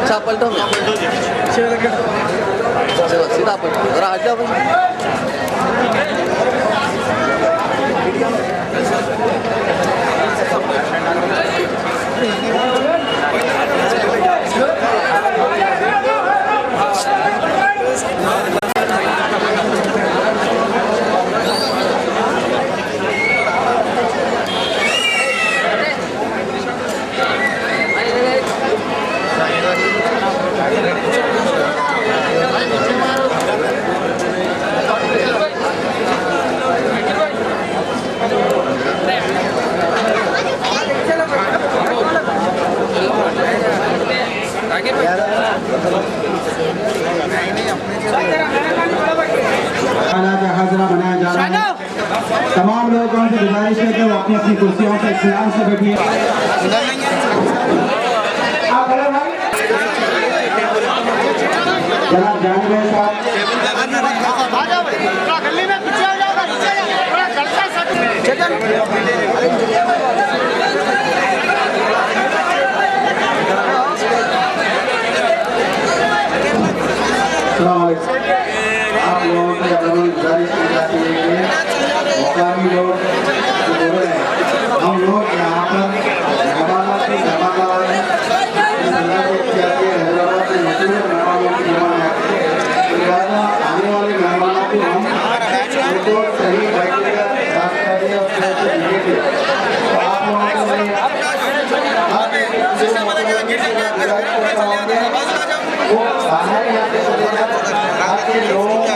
अच्छा पलटो में सीधा पलटो जरा हट जाओ हाजिरा बनाया जा रहा है। तमाम लोगों से गुजारिश है कि वो अपनी अपनी कुर्सियों पर इत्मीनान से बैठिए। जनाब जानवे साहब आप लोगों को गुजारिश की जाती है कि मुकामी लोग हम लोग यहाँ पर मेहमानों की हैदराबाद में मशहूर मेहमानों की जमा है। लिहाजा आने वाले मेहमानों को हम उनको सही बैठेगा आप लोगों को वो बाहर जाके आपके लोगों का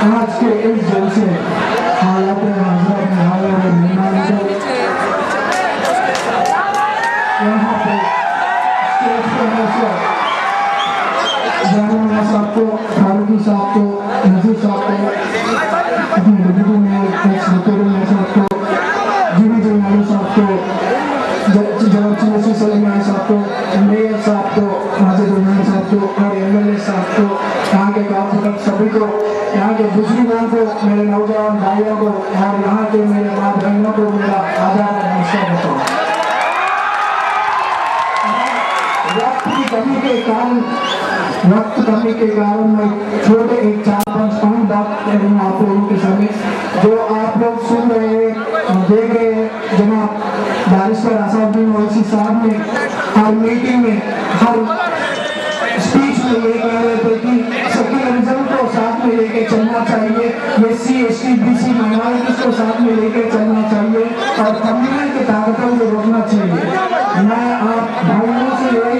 आज के इस जलसे हालात हाजिरा में आए हुए मेहमान को यहाँ पे स्टेज पर जाना साहब को, फारूकी साहब को, नजीर साहब को, अपने डिप्टी मेयर सेक्रेटरी साहब को, जीवी साहब को, जनाब सलीम साहब को, मेयर साहब को को और एमएलए साहब को, यहाँ के कॉर्पोरेटर सभी को, यहाँ के बुजुर्गों को, मेरे नौजवान भाइयों को और यहाँ के मेरे माँ बहनों को मेरा आदर और नमस्कार देता हूँ। वक्त कमी के कारण मैं छोटे एक 4-5 बात करूँगा आप लोगों के सामने। जो आप लोग सुन रहे हैं, देख रहे हैं, जनाब बैरिस्टर असादुद्दीन ओवैसी साहब ने हर मीटिंग में, हर स्पीच में ये कह रहे थे कि सेक्युलरिज्म को साथ में लेके चलना चाहिए, SC ST BC माइनॉरिटीज को साथ में लेके चलना चाहिए और कम्युनल की ताकतों को रोकना चाहिए। मैं आप भाइयों से यही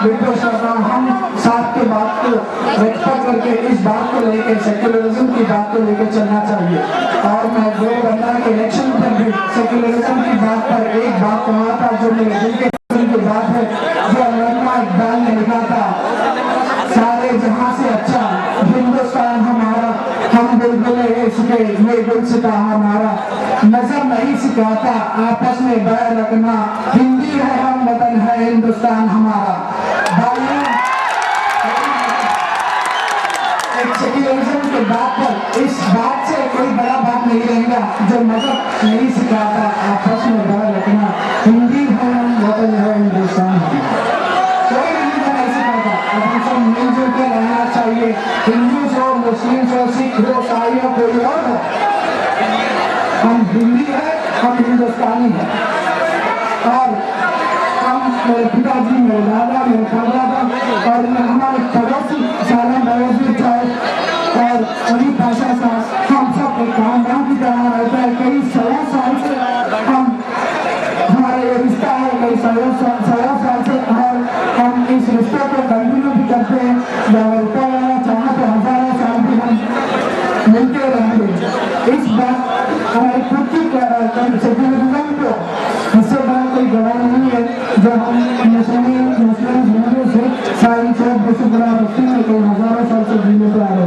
रिक्वेस्ट करता हूँ, हम साथ के बात को रेस्पेक्ट करके इस बात को लेके सेक्युलरिज्म की बात को लेके चलना चाहिए। और मैं 2015 के इलेक्शन पर भी सेक्युलरिज्म की बात पर एक बात कहा था जो मेरे दिल के की बात है, जो अल्लामा इकबाल ने लिखा था, सारे जहां से अच्छा हिंदुस्तान हमारा, हम बुलबुले इसके ये गुल सिता हमारा, नजर नहीं सिखाता आपस में बैर रखना, हिंदी है हम वतन है हिंदुस्तान हमारा। सेक्युलरिज्म के बात पर इस बात से कोई बड़ा बात नहीं रहेगा, जो मजहब नहीं सिखाता आपस में बैर रखना, हिंदी है हम वतन है हिंदुस्तान हमारा। कोई रिलीजन नहीं सिखाता, अब हम सब मिलजुल के रहना चाहिए, हिंदू हो, मुस्लिम हो, सिख हो, ईसाई हो, कोई और हो, हम हिंदी है, हम हिंदुस्तानी है। और हम मेरे पिताजी, मेरे दादा, मेरे परदादा और हमारे पड़ोसी सालन नवाजी साहब और अली पाशा साहब, हम सब एक खानदान की तरह रहता है। कई 100 साल से हम हमारा ये रिश्ता है, कई 100 साल से, और हम इस रिश्ते को कंटिन्यू भी करते हैं। जब रुपया लेना चाहें तो 1000 साल भी हम मिलते रहेंगे। इस बात हमारी खुद की सेक्युलरिज्म को इससे बड़ा कोई गवाह नहीं है, जो हम मुस्लिम हिंदू से सारी सब बड़ा बस्ती में कई हजारों साल से जीने पे आ रहे।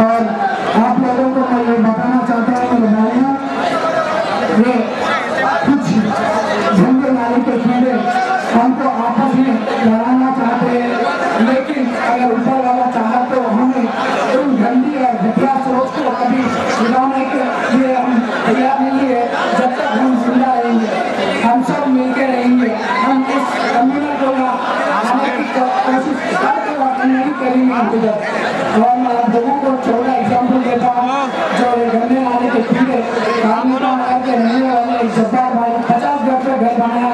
और आप लोगों को मैं ये बताना चाहता हूँ, मेरे भाइयों, ये कुछ झंडे नारी के कीड़े हमको आपस में लड़ाना चाहते हैं, लेकिन अगर ऊपर वाला चाहा तो हमें उन गंदी और घटिया सोच को कभी मिलाने के लिए हम तैयार नहीं है। जब तक हम जिंदा रहेंगे, हम सब मिलकर रहेंगे, हम इस कम्युनल को आने की कोशिश नहीं करेंगे। और मैं आप लोगों को छोटा एग्जाम्पल देता हूँ, जो गंदे नाले के कीड़े कानून के रहने वाले जब्बार भाई 50 घर पे घर बनाया,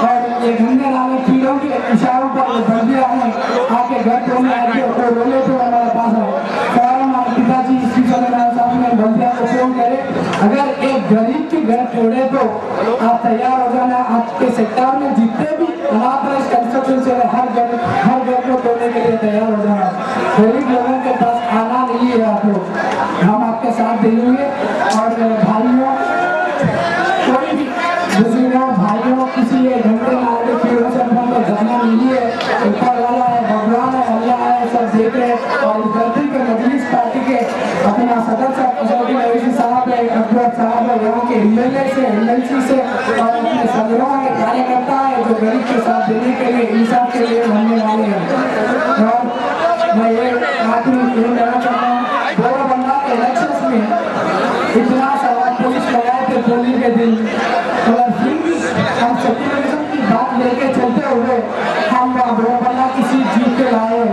और ये गंदे नाले कीड़ों के इशारों पर बंदियां हैं, आके घर तोड़ने आते और रोले तो हमारे पास है। और हमारे पिताजी इसकी सामने बंदियां को फोन करे, अगर एक गरीब के घर तोड़े तो आप तैयार हो जाना, आपके सेक्टर में जितने भी अनाथ कंस्ट्रक्शन से हर घर को तोड़ने के लिए तैयार हो जाना। गरीब लोगों के पास आना नहीं है, आप लोग, हम आपके साथ देंगे। और मेरे भाइयों, कोई भी बुजुर्गों भाइयों, किसी ये घंटे नाले कीड़ों से हमको जाना नहीं है। ऊपर वाला है, भगवान है, अल्लाह है, सब देख रहे हैं। और इस धरती के मजलिस पार्टी के अपना सदर साहब है, अकबर साहब है, यहाँ के MLA से, MLC से और अपने सदरों के कार्यकर्ता है, जो गरीब के साथ देने के लिए, इंसाफ के लिए बनने वाले हैं। और मैं ये आखिरी ये कहना चाहता हूँ, 2015 के इलेक्शन में इतना सवाल पुलिस लगाए थे होली के दिन, और फिर भी हम सेक्युलरिज्म की बात लेके चलते हुए हम 2015 की सीट जीत के लाए।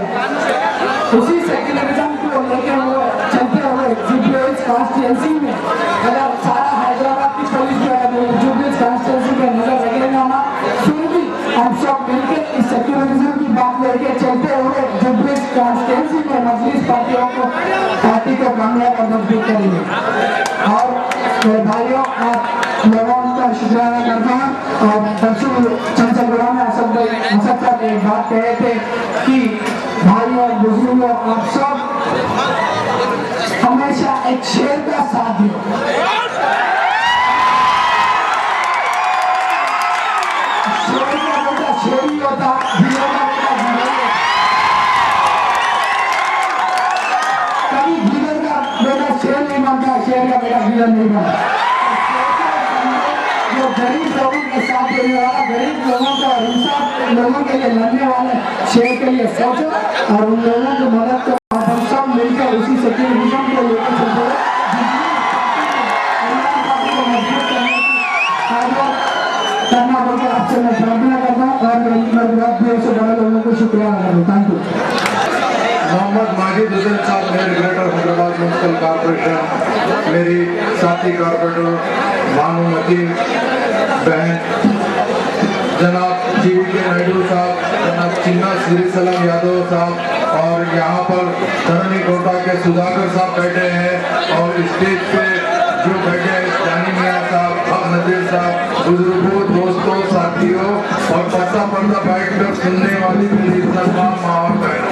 उसी सेक्युलरिज्म को लेके हुए चलते हुए जुब्लीहिल्स कॉन्स्टिट्यूएंसी में अगर सारा हैदराबाद की पुलिस जुब्लीहिल्स कॉन्स्टिट्यूएंसी पे नजर लगेगा ना, फिर भी हम सब मिलकर इस सेक्युलरिज्म की बात लेके चलते हुए जुब्लीहिल्स कॉन्स्टिट्यूएंसी में मजलिस पार्टी को कामयाब और मजबूत करेंगे। और मेरे भाइयों, आप लोगों का शुक्रिया करता हूँ। और परसों चंचलगढ़ में असद साहब एक बात कह रहे थे कि भाइयों और बुजुर्गों, आप सब हमेशा एक शेर का साथ दो। शेर का बेटा शेर ही होता, हीरो का बेटा हीरो ही होता। कभी हीरो का बेटा शेर नहीं बनता, शेर का बेटा हीरो नहीं बनता। जो गरीब लोगों के साथ देने वाला, गरीब लोगों का और इंसाफ लोगों के लिए लड़ने वाले शेर के लिए सोचो और उन लोगों की मदद करो। और हम सब मिलकर उसी सेक्युलरिज्म को लेकर चलते हैं करना बोलकर आपसे मैं प्रार्थना करता हूँ और से बड़े लोगों को शुक्रिया अदा करता हूँ। Thank you. Mohammed Majid Hussain sahab, mayor greater Hyderabad municipal corporation, मेरी साथी कॉरपोरेटर भानुमती बहन, जनाब जीवी के नायडू साहब, जनाब चिन्ना श्री सलाम यादव साहब और यहाँ पर धरनी कोटा के सुधाकर साहब बैठे हैं और स्टेज पे जो बैठे हैं जानी मियाँ साहब, हक नजीर साहब, बुजुर्गों, दोस्तों, साथियों और पर्दा पर्दा बैठ कर सुनने वाली मेरी तमाम माँ बहन,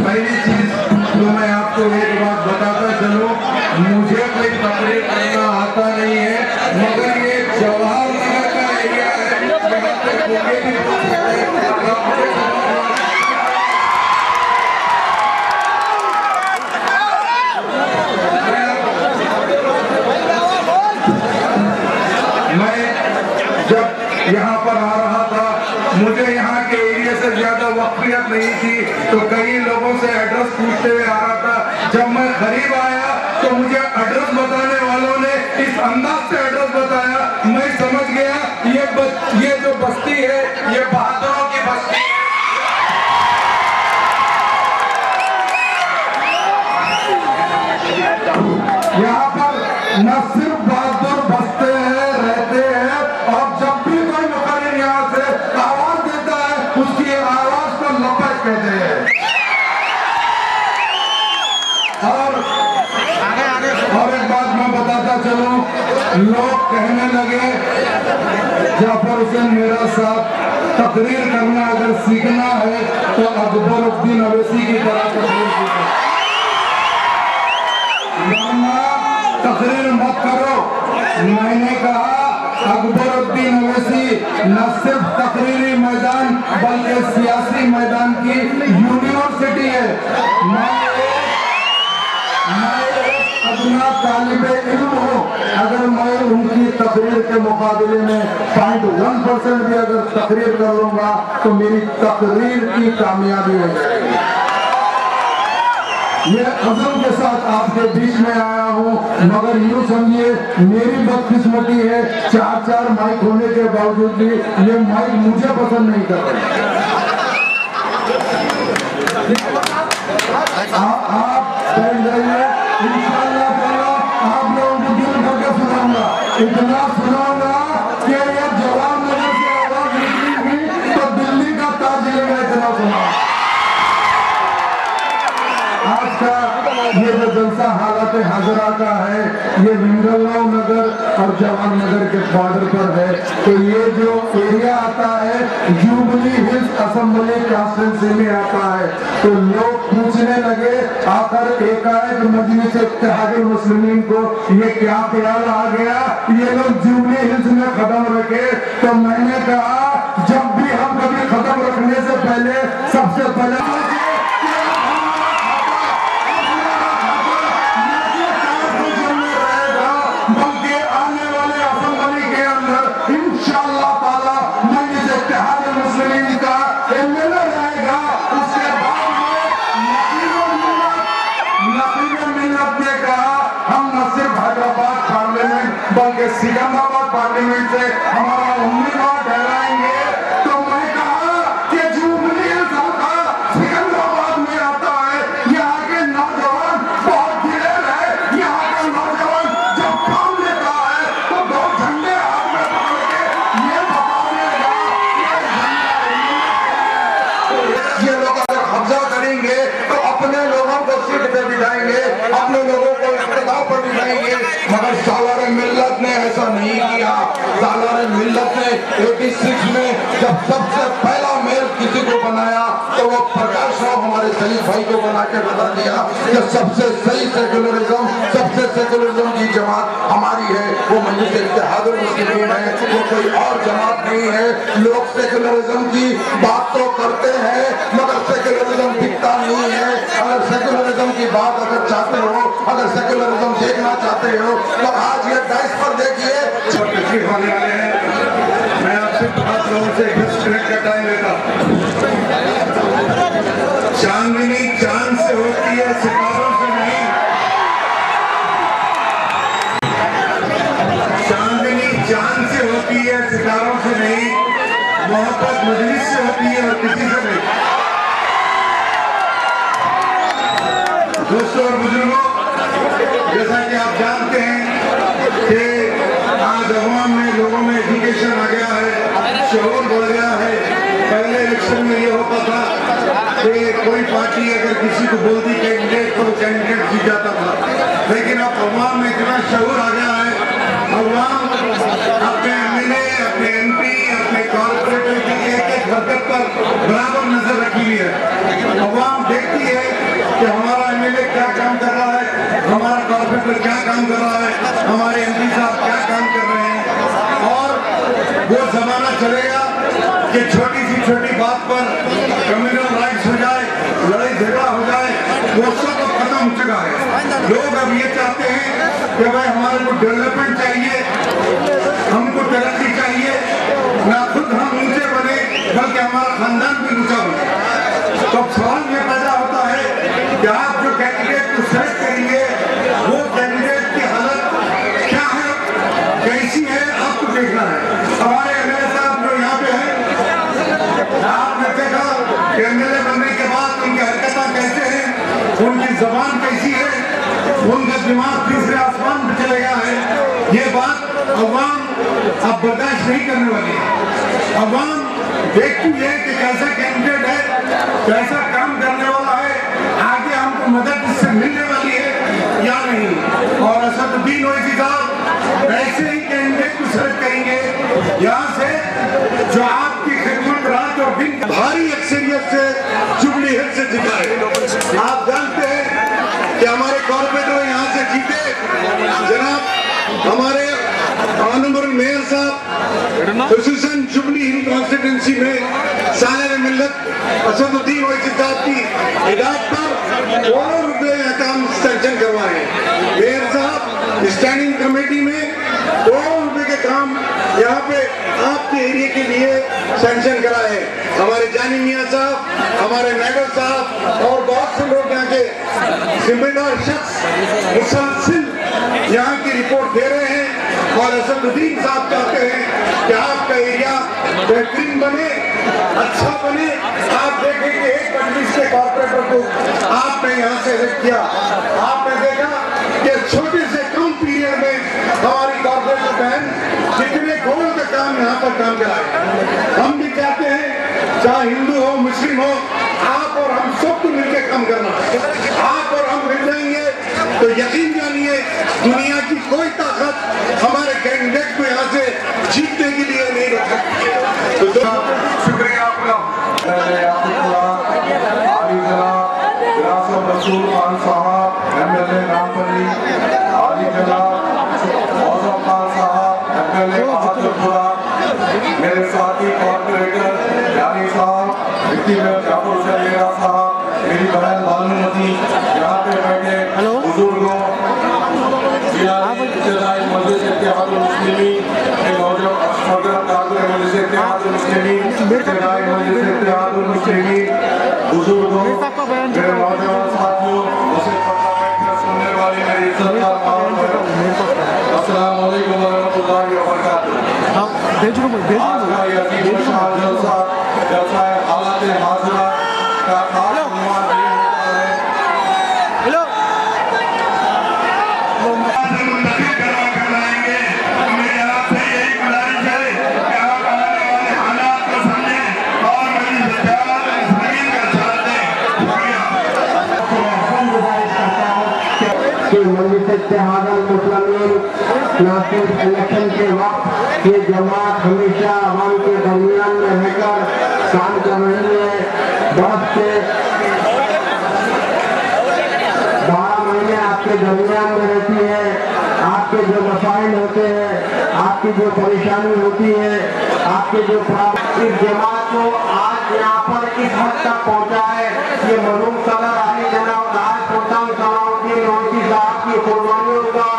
पहली चीज तो मैं आपको एक बात बताता चलूं, मुझे कोई तकरीर करना आता नहीं है, मगर ये जवाहर नगर का एरिया है, मैं जब यहाँ पर आ रहा था, मुझे यहाँ के एरिया से ज्यादा वाकफियत नहीं थी, तो कई लोगों से एड्रेस पूछते हुए आ रहा था। जब मैं करीब आया तो मुझे एड्रेस बताने वालों ने इस अंदाज से एड्रेस बताया, मैं समझ गया ये जो बस्ती है ये बहादुरों की बस्ती है। यहाँ पर न सिर्फ बहादुर बसते हैं, रहते हैं, और जब भी कोई मुखबिर यहाँ से आवाज देता है उसकी आवाज को लपट कहते हैं। और एक बात मैं बताता चलूं, लोग कहने लगे जाफर हुसैन मेरा साहब तकरीर करना अगर सीखना है तो अकबरुद्दीन अवैसी की तरह तकरीर सीखो, तकरीर मत करो। मैंने कहा अकबरुद्दीन अवैसी न सिर्फ तकरीरी मैदान बल्कि सियासी मैदान की यूनिवर्सिटी है। मैं अपना तालिबे इल्म हूँ, अगर मैं उनकी तकरीर के मुकाबले में 0.1% भी अगर तकरीर कर लूंगा तो मेरी तकरीर की कामयाबी हो जाएगी। ये अज़म के साथ आपके बीच में आया हूँ, मगर यूँ समझिए मेरी बदकिस्मती है, 4 माइक होने के बावजूद भी ये माइक मुझे पसंद नहीं कर रहे। आप बैठ जाइए, इंशाअल्लाह आप लोगों को दिल भर के सुनाऊंगा, इतना सुनाऊंगा कि ये जवाहर नगर से आवाज निकली तो दिल्ली का ताज लेगा, इतना सुना। आज का ये जो जलसा हालत हाजरा का है, ये विंगलराव नगर और जवाहर नगर के बॉर्डर पर है। तो ये जो एरिया आता है जुबली हिल्स असेंबली कॉन्स्टिट्यूंसी में आता है, तो लोग पूछने लगे आकर एकाएक मजलिस इत्तेहादुल मुस्लिमीन को ये क्या ख्याल आ गया, ये लोग जुबली हिल्स में कदम रखे। तो मैंने कहा जब भी हम कभी कदम रखने से पहले सबसे पहले बल्कि सिकंदराबाद पार्लियामेंट से हमारा उम्मीदवार ठहराएंगे। तो मैं कहा कि जुबली हिल्स हल्का सिकंदराबाद में आता है, यहाँ के नौजवान बहुत दिलेर है, यहाँ का नौजवान जब काम लेता है तो 2 झंडे हाथ में पकड़ के ये बता देगा ये लोग अगर कब्जा करेंगे तो अपने लोगों को सीट पे बिठाएंगे, अपने लोगों को इख्तियार पर बिठाएंगे। मगर सालारे मिल्लत ने ऐसा नहीं किया। सालारे मिल्लत ने 86 में जब सबसे पहला मेयर किसी को बनाया तो वो प्रकाश राव हमारे शहीद भाई को बना के बता दिया कि सबसे सही सेकुलरिज्म, सबसे सेकुलरिज्म की जमात हमारी है, वो मजलिस इत्तेहादुल मुस्लिमीन है, वो कोई और जमात नहीं है। लोग सेकुलरिज्म की बात तो करते हैं मगर सेकुलरिज्म दिखता नहीं है। अगर सेकुलरिज्म की बात अगर चाहते हो, अगर सेकुलरिज्म देखना चाहते हो तो आज ये डाइस पर देखिए, तशरीफ आने वाले हैं करोड़ से डिस्कनेक्ट का टाइम लेता। चांदनी चांद से होती है, सितारों से नहीं। चांदनी चांद से होती है, सितारों से नहीं। मोहब्बत मजलिस से होती है और किसी से नहीं। दोस्तों और बुजुर्गों, जैसा कि आप जानते हैं कि आज अवाम में, लोगों में एजुकेशन आ गया है, शऊर बढ़ गया है। पहले इलेक्शन में ये होता था कि कोई पार्टी अगर किसी को बोलती कैंडिडेट तो कैंडिडेट जीत जाता था, लेकिन अब अवाम में इतना शऊर आ गया है। अवाम अपने एमएलए, अपने एमपी, अपने कॉर्पोरेटर की एक-एक हरकत पर बराबर नजर रखी हुई है। अवाम देखती है कि हमारा एमएलए क्या काम कर रहा है, हमारा कॉर्पोरेटर क्या काम कर रहा है, हमारे एमपी साहब क्या काम कर रहे हैं। और वो जमाना चलेगा कि छोटी सी छोटी बात पर कम्युनल राइट्स हो जाए, लड़ाई झगड़ा हो जाए, वो सब अब खत्म हो चुका है। लोग अब ये चाहते हैं कि भाई हमारे को डेवलपमेंट चाहिए, हमको तरक्की चाहिए, ना खुद हम ऊंचे बने बल्कि हमारा खानदान भी ऊंचा बने। तो सवाल ये पैदा होता है कि आप जो कैंडिडेट को सेलेक्ट करेंगे वो कैंडिडेट की हालत क्या है, कैसी है, आपको देखना है। हमारे एमएलए साहब जो यहाँ पे हैं, आपने देखा कि एमएलए बनने के बाद उनकी हरकतें कैसे हैं, उनकी जबान कैसी है, उनका दिमाग तीसरे आसमान पे चले गया है। ये बात अवाम अब बर्दाश्त नहीं करने वाली है। अवाम देखती है कि कैसा कैंडिडेट है, कैसा काम करने वाला है, आगे हमको मदद इससे मिलने वाली है या नहीं। और असदुद्दीन ओवैसी साहब ऐसे ही कैंडिडेट को सेलेक्ट करेंगे यहाँ से जो आपकी खिदमत रात और दिन भारी अक्सरियत से जुबली हिल से जिताए। आप जानते हैं कि हमारे कॉर्पोरेटर यहाँ से जीते, जनाब हमारे ऑनरेबल मेयर साहब खुसूसन जुबली हिल कॉन्स्टिट्यूंसी में साहिब मिल्लत असदुद्दीन ओवैसी साहब की हिदायत पर करोड़ों रुपए काम सैंक्शन करवाए। मेयर साहब स्टैंडिंग कमेटी में करोड़ों रुपए के काम यहाँ पे आपके एरिया के लिए सैंक्शन कराए। हमारे जानी मियाँ साहब, हमारे नायडर साहब और बहुत से लोग यहाँ के जिम्मेदार शख्स मुसलसिल यहाँ की रिपोर्ट दे रहे हैं। और असदुद्दीन साहब चाहते हैं कि आपका एरिया बेहतरीन बने, अच्छा बने। आप देखेंगे एक मजलिस के कॉर्पोरेटर को आपने यहाँ से इलेक्ट किया, आपने देखा कि छोटे से कम पीरियड में हमारी कॉर्पोरेटर बहन कितने करोड़ का काम यहाँ पर काम कराए। हम भी चाहते हैं चाहे हिंदू हो मुस्लिम हो, आप और हम सबको मिलकर काम करना। आप और हम मिल जाएंगे तो यकीन जानिए दुनिया की कोई ताकत हमारे कैंडिडेट को यहाँ से जीतने के लिए नहीं रोक सकती। तो शुक्रिया आपका। रसूल खान साहब एमएलए रामपल्ली, आली जनाब मौजम खान साहब एमएलए बहादुरपुरा, मेरे साथी कॉर्पोरेटर यानी साहब, डिप्टी मेयर जाफर हुसैन मेरा साहब, मेरी बहन बानुमती, यहाँ पे बैठे बुजुर्गों, मजलिस इत्तेहादुल मुस्लिमीन के नौजवान सदर कादर मजलिस इत्तेहादुल मुस्लिमीन, मजलिस इत्तेहादुल मुस्लिमीन, बुजुर्गों, मेरे नौजवान साथियों, मुझसे सुनने वाली मेरी इज्जतदार अस्सलाम वालेकुम व रहमतुल्लाहि व बरकातुहू। आज का ये अजीम शान जलसा हालत हाजिरा का खास उन्वान ये होता है। इलेक्शन के वक्त ये जमात हमेशा आवाम के दरमियान में रहकर काम कर रही है। 10 से 12 महीने आपके दरमियान में रहती है। आपके जो मसाइल होते हैं, आपकी जो परेशानी होती है, आपके जो इस जमात को आज यहाँ पर इस हद तक पहुँचा है, ये मरूम सदर अली जनाब राजपुतान सलाउद्दीन ओवैसी साहब की कुर्बानियों का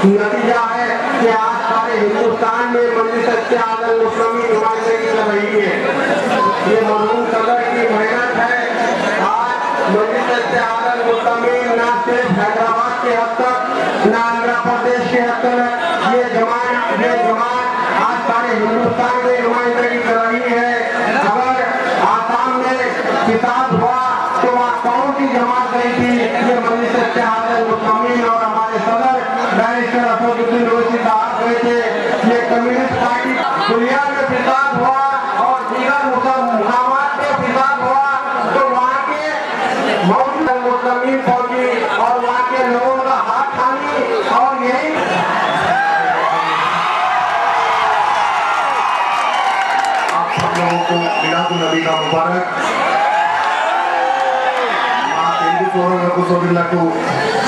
नतीजा है कि आज सारे हिंदुस्तान में मजलिस इत्तेहादुल मुस्लिमीन नुमाइंदगी कर रही है। फिसाद हुआ तो वहाँ कौन सी जमात गई थी? ये मजलिस इत्तेहादुल मुस्लिमीन और हमारे सदर बैरिस्टर असदुद्दीन ओवैसी साहब गए थे। ये कम्युनिस्ट पार्टी दुनिया में फिसाद हुआ और दीगर मुकामात में फिसाद हुआ तो वहाँ के मौजूद मुस्लिमीन फौजी और वहाँ के लोगों का हाथ थामी और यही आप सब लोगों को मिलादुन नबी का मुबारक। माँ तेलुगु సోదరులకు సోదరులకు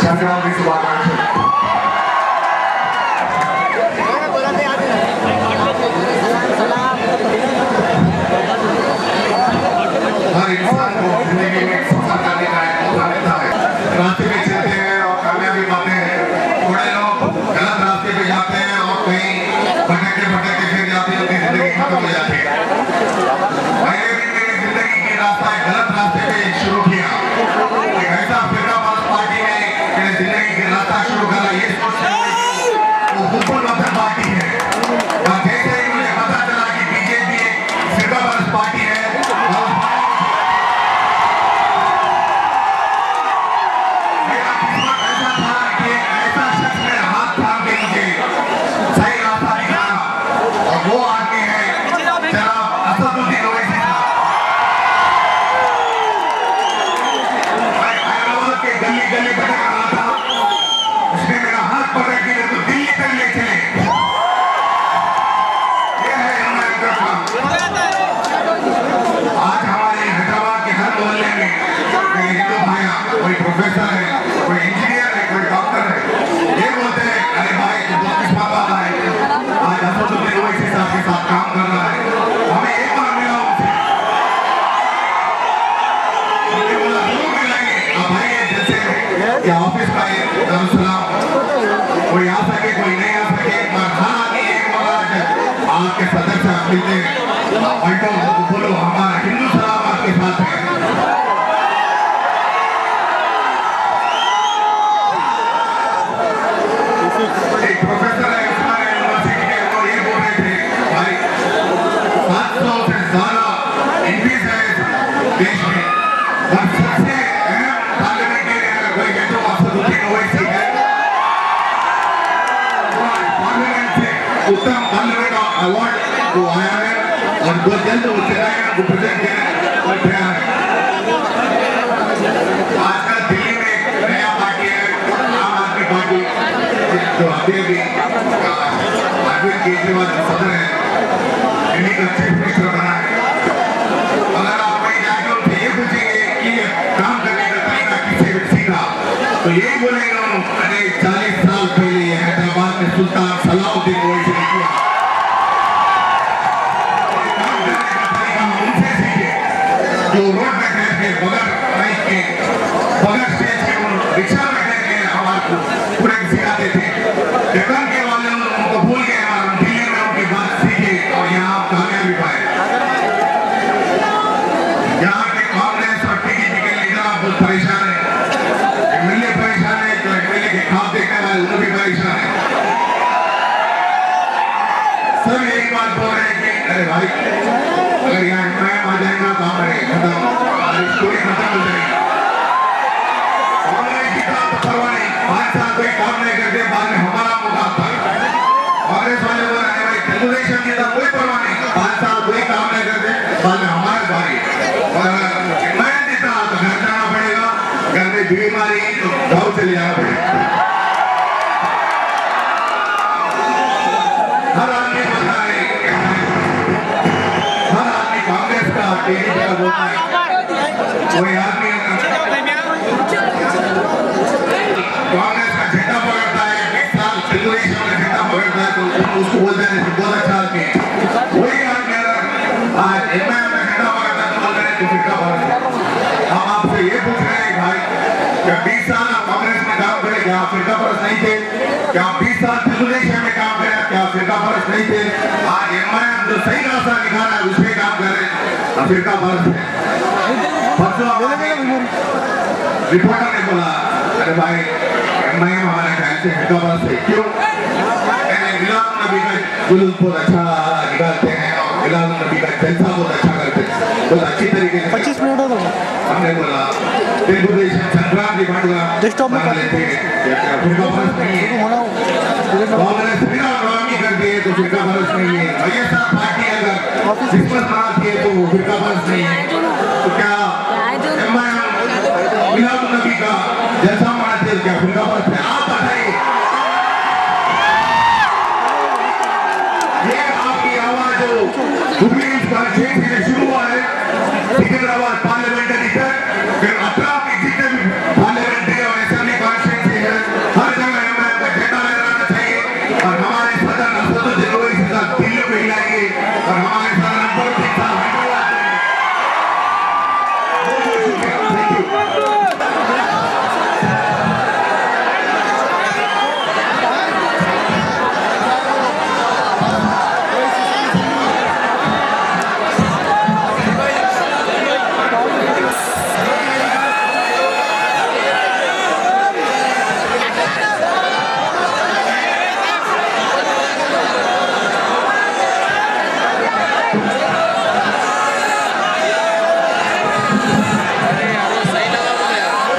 సంక్రాంతి శుభాకాంక్షలు। हर इंसान को जिंदगी में सफर करने का एक मौका मिलता है। रास्ते में चलते हैं और कामयाबी पाते हैं। थोड़े लोग गलत रास्ते पे जाते हैं और कहीं भटकते भटकते फिर जाते हैं, उनकी जिंदगी खत्म हो जाती है। मैंने भी मेरी जिंदगी की रास्ता एक गलत रास्ते पे शुरू किया। एक ऐसा फिरकाबाज पार्टी में मैंने जिंदगी की रास्ता शुरू करा, ये सोचते वो हुकूमत मतलब पार्टी है। और जैसे ही मुझे पता चला कि बीजेपी एक फिरकाबाज पार्टी है, मेरा किस्मत ऐसा था कि ऐसा शख्स मेरे हाथ थाम के मुझे सही रास्ता दिखाया और वो आदमी है जनाब असदुद्दीन ओवैसी साहब। मैं हैदराबाद के गली गली भटक रहा था, उसने मेरा हाथ पकड़ के मेरे को दिल्ली तक ले चले। ये है हमारे काम। आज हमारे हैदराबाद के हर मोहल्ले में कोई हिंदू भाइयां, कोई प्रोफेसर है, कोई इंजीनियर है, कोई डॉक्टर है, ये बोलते हैं अरे भाई तू बहुत किस्मत वाला है, आज असदुद्दीन ओवैसी साहब के साथ काम कर रहा है। हमें एक बार मिला उनसे, उन्होंने बोला जरूर मिलेंगे। अब भाई ये जैसे ये ऑफिस का ये दारुसलाम, कोई आ सके कोई नहीं आ सके, पर हर आदमी एक बार आपके सदर से आप मिलते हैं, अल्टो बोलो हमारा हिंदू सलाम आपके साथ है। एक प्रोफेसर है उस्मानिया यूनिवर्सिटी के, वो ये बोल रहे थे भाई 700 से ज्यादा एमपीज है देश में, और सबसे अहम पार्लियामेंटेरियन अगर कोई है तो असदुद्दीन ओवैसी है। पार्लियामेंट से उत्तम पार्लियामेंट अवार्ड वो आया है और बहुत जल्द वो चलाएगा, वो प्रेजेंट करने और तैयार है। आजकल दिल्ली में एक नया पार्टी है, आम आदमी पार्टी, जो अभी अरविंद केजरीवाल सदर है, इन्हीं का चीफ मिनिस्टर बना है। अगर आप कहीं जाएंगे उनसे ये पूछेंगे कि ये काम करने का तरीका किसे सीखा, तो यही बोलेंगे अरे 40 साल पहले ये हैदराबाद में सुल्तान सलाउद्दीन ओवैसी ने किया। काम करने का तरीका हम उनसे सीखे, जो रोड में बैठ के बगैर बाइक के बगैर स्टेज के रिक्शा में बैठ के हमारे को पूरे सिखाते थे। डेक्कन के वाले उनको भूल गए और हम दिल्ली में उनकी बात सीखे और यहाँ कामयाबी पाए। यहाँ के कांग्रेस और टीडीपी के लीडर बहुत परेशान है, एमएलए परेशान है, जो एमएलए के खाब देखने वाले वो भी परेशान है। सब यही बात बोल रहे हैं कि अरे भाई अगर यहाँ इब्राहिम आ जाएगा तो हमारे खत्म, हमारी स्टोरी खत्म हो जाएगी। कांग्रेस की तरफ तो परवाह नहीं, 5 साल कोई काम नहीं करते, बाद में हमारा मौका आता है। कांग्रेस वाले बोल रहे हैं भाई तेलुगुदेशम की तरफ कोई परवाह नहीं, 5 साल कोई काम नहीं करते, बाद में हमारी बारी। और मैं देता तो घर जाना पड़ेगा, घर में बीमारी तो गाँव चले जाना पड़ेगा। हर आदमी बोलता है, हर आदमी कांग्रेस का टीडीपी का बोलता है, कोई आदमी कांग्रेस का झंडा पकड़ता है, 20 साल तेलुगुदेशम का झंडा पकड़ता है तो उसको बोलते हैं बहुत अच्छा आदमी है। वही आदमी आज एमआईएम का झंडा पकड़ता है तो बोल रहे हैं तो फिरकाबाज है। हम आपसे ये पूछ रहे हैं भाई, क्या 20 साल आप कांग्रेस में काम करे, क्या आप फिरकाबाज नहीं थे? क्या 20 साल तेलुगुदेशम में काम करे, क्या आप फिरकाबाज नहीं थे? आज एमआईएम जो सही रास्ता दिखा रहा है उस पर काम कर रहे हैं, फिरकाबाज है। परसों रिपोर्टर ने बोला अरे भाई एमआईएम हमारे ख्याल से फिरकाबाज है, क्यों? मिलाद नबी का जुलूस बहुत अच्छा निकालते हैं और मिलाद नबी का जलसा बहुत अच्छा करते हैं, बहुत अच्छी तरीके से 25 मिनट हो गए हमने बोला तेलुगु देशम संक्रांति पंడుగ डेस्कटॉप में मना लेते हैं, फिरका फर्ज नहीं है, कांग्रेस बिना नवामी करती है तो फिरका फर्ज नहीं है, वाईएसआर पार्टी अगर क्रिसमस मनाती है तो फिरका फर्ज नहीं है, तो क्या एमआईएम मिलाद नबी का जलसा मनाती है क्या फिरका फर्ज है? आप बताइए, ये आपकी आवाज जो हुबली कॉन्स्टिट्यूंसी से शुरू हुआ है, सिकंदराबाद पार्लियामेंट्री तक, फिर अतराफ के जितने भी पार्लियामेंट्री और असेंबली कॉन्स्टिट्यूंसी है, हर जगह एमआईएम का झंडा लहराना चाहिए और हमारे सदर असदुद्दीन ओवैसी साहब दिल्ली में हिलाएंगे और हमारे सदर अकबरुद्दीन साहब हैदराबाद में।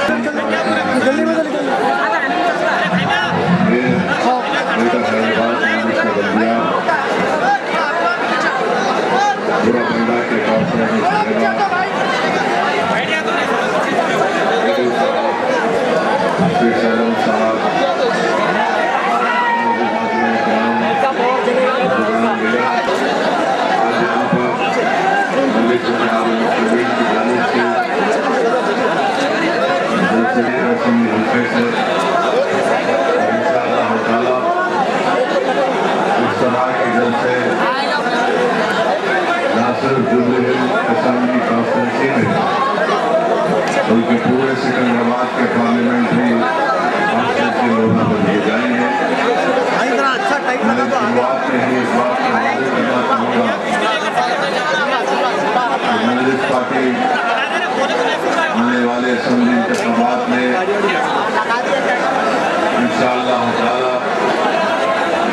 Thank you. जल्दी में जल्दी पूरा बंदा के काउंसिलर में बल्कि पूरे सिकंदराबाद के पार्लियामेंट्री कॉन्स्टिट्यूंसी लोग दिए जाएंगे। शुरुआत में ही इस बात को वादे करना चाहूँगा कि कांग्रेस पार्टी आने वाले असेंबली इंतखाबात में इंशाअल्लाह ताला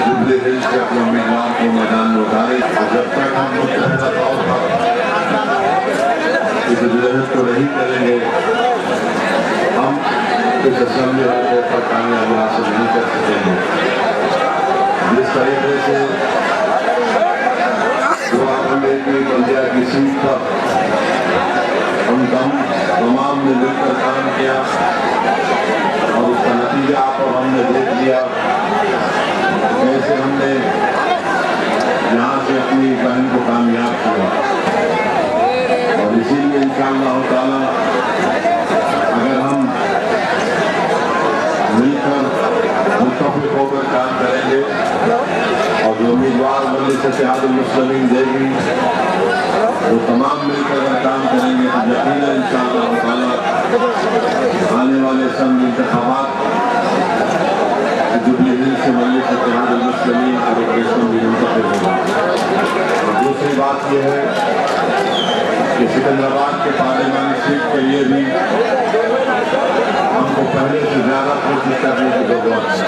जुबली हिल्स से अपने उम्मीदवार को मैदान में उतारे। जब तक हम मुतहदा तौर पर इस जदोजहद को नहीं करेंगे, हम इस असेंबली हल्के पर कामयाबी हासिल नहीं कर सकेंगे। जिस तरीके से की बंदिया की सीट पर हम तमाम ने मिलकर काम किया और उसका नतीजा आप और हमने देख लिया, कैसे हमने यहाँ से अपनी बहन को कामयाब किया। और इसीलिए इंशाअल्लाह ताला अगर हम मिलकर मुत्तफिक होकर काम करेंगे और जो उम्मीदवार मजलिस इत्तेहादुल मुस्लिमीन देगी वो तमाम मिलकर अगर काम करेंगे तो यकीनन इंशाअल्लाह ताला आने वाले असेंबली इंतखाबात जुबली हिल्स से मजलिस इत्तेहादुल मुस्लिमीन का रिजर्वेशन भी मुंतखब होगा। और दूसरी बात यह है कि सिकंदराबाद के पार्लियामानी सीट के लिए भी हमको पहले से ज्यादा कोशिश करने की जरूरत है।